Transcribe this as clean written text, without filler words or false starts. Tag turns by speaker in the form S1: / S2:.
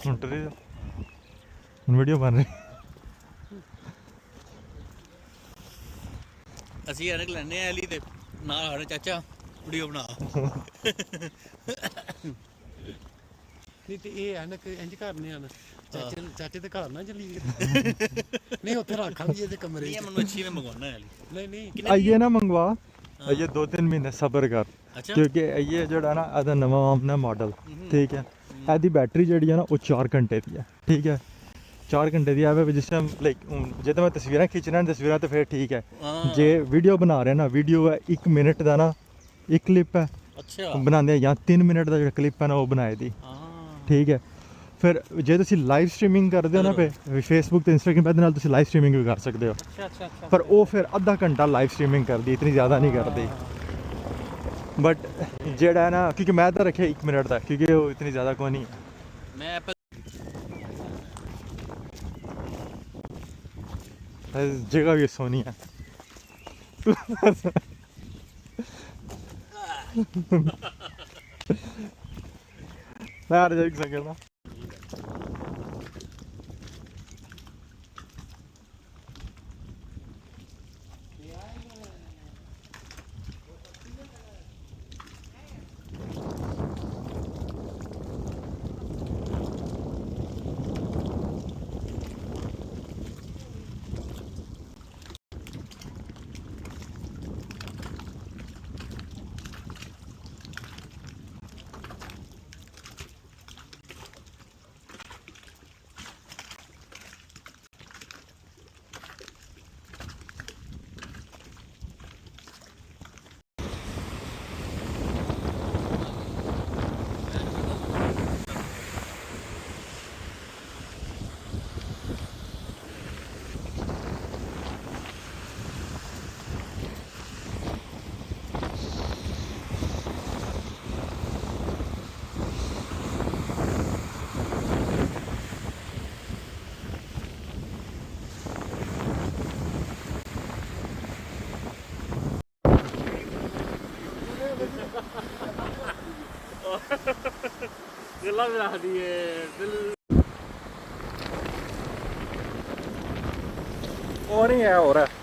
S1: ਹੁਣ ਟਰੇ ਹੁਣ ਵੀਡੀਓ ਬਣ ਰਹੀ
S2: ਅਸੀਂ ਐਨਕ ਲੈਣੇ ਆ ਐਲੀ ਤੇ ਨਾਲ ਸਾਡੇ ਚਾਚਾ ਵੀਡੀਓ ਬਣਾ
S3: ਨਹੀਂ ਤੇ ਇਹ ਐਨਕ ਇੰਜ ਕਰਨੇ ਹਨ ਚਾਚੇ ਦੇ ਘਰ ਨਾ ਚੱਲੀ ਨਹੀਂ ਉੱਥੇ ਰੱਖ ਲਈਏ ਤੇ ਕਮਰੇ
S2: ਇਹ ਮੈਨੂੰ ਅੱਛੀ ਨੇ ਮੰਗਵਾਉਣਾ ਐਲੀ
S3: ਨਹੀਂ
S1: ਆਈਏ ਨਾ ਮੰਗਵਾ ਆਈਏ 2-3 ਮਹੀਨੇ ਸਬਰ ਕਰ ਕਿਉਂਕਿ ਆਈਏ ਜਿਹੜਾ ਨਾ ਇਹਦਾ ਨਵਾਂ ਆਪਣਾ ਮਾਡਲ ਠੀਕ ਹੈ ਇਹਦੀ ਬੈਟਰੀ ਜਿਹੜੀ ਹੈ ਨਾ ਉਹ 4 ਘੰਟੇ ਦੀ ਹੈ ਠੀਕ ਹੈ 4 ਘੰਟੇ ਦੀ ਆਵੇ ਜਿਸ ਟਾਈਮ ਲਾਈਕ ਜੇ ਤਾਂ ਮੈਂ ਤਸਵੀਰਾਂ ਖਿੱਚਣਾ ਤਸਵੀਰਾਂ ਤਾਂ ਫਿਰ ਠੀਕ ਹੈ ਜੇ ਵੀਡੀਓ ਬਣਾ ਰਿਹਾ ਨਾ ਵੀਡੀਓ ਹੈ 1 ਮਿੰਟ ਦਾ ਨਾ ਇੱਕ ਕਲਿੱਪ ਹੈ
S2: ਅੱਛਾ
S1: ਬਣਾਉਂਦੇ ਜਾਂ 3 ਮਿੰਟ ਦਾ ਜਿਹੜਾ ਕਲਿੱਪ ਹੈ ਨਾ ਉਹ ਬਣਾਏ ਦੀ ਠੀਕ ਹੈ ਫਿਰ ਜੇ ਤੁਸੀਂ ਲਾਈਵ ਸਟ੍ਰੀਮਿੰਗ ਕਰਦੇ ਹੋ ਨਾ ਫੇਸਬੁੱਕ ਤੇ ਇੰਸਟਾਗ੍ਰਾਮ ਦੇ ਨਾਲ ਤੁਸੀਂ ਲਾਈਵ ਸਟ੍ਰੀਮਿੰਗ ਵੀ ਕਰ ਸਕਦੇ ਹੋ
S2: ਅੱਛਾ
S1: ਪਰ ਉਹ ਫਿਰ ਅੱਧਾ ਘੰਟਾ ਲਾਈਵ ਸਟ੍ਰੀਮਿੰਗ ਕਰਦੀ ਇਤਨੀ ਜ਼ਿਆਦਾ ਨਹੀਂ ਕਰਦੀ ਬਟ ਜਿਹੜਾ ਨਾ ਕਿਉਂਕਿ ਮੈਂ ਤਾਂ ਰੱਖਿਆ 1 ਮਿੰਟ ਦਾ ਕਿਉਂਕਿ ਉਹ ਇਤਨੀ ਜ਼ਿਆਦਾ ਕੋਈ ਨਹੀਂ
S2: ਮੈਂ
S1: जगह भी सोनी है यार देख सके ना
S2: दिल भी रख दिए दिल
S1: और नहीं है हो रहा है